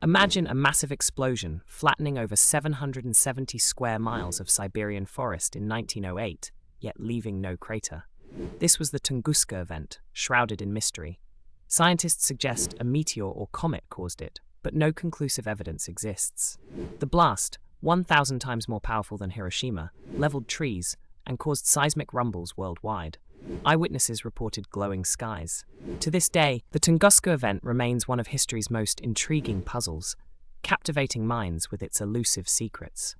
Imagine a massive explosion flattening over 770 square miles of Siberian forest in 1908, yet leaving no crater. This was the Tunguska event, shrouded in mystery. Scientists suggest a meteor or comet caused it, but no conclusive evidence exists. The blast, 1,000 times more powerful than Hiroshima, leveled trees and caused seismic rumbles worldwide. Eyewitnesses reported glowing skies. To this day, the Tunguska event remains one of history's most intriguing puzzles, captivating minds with its elusive secrets.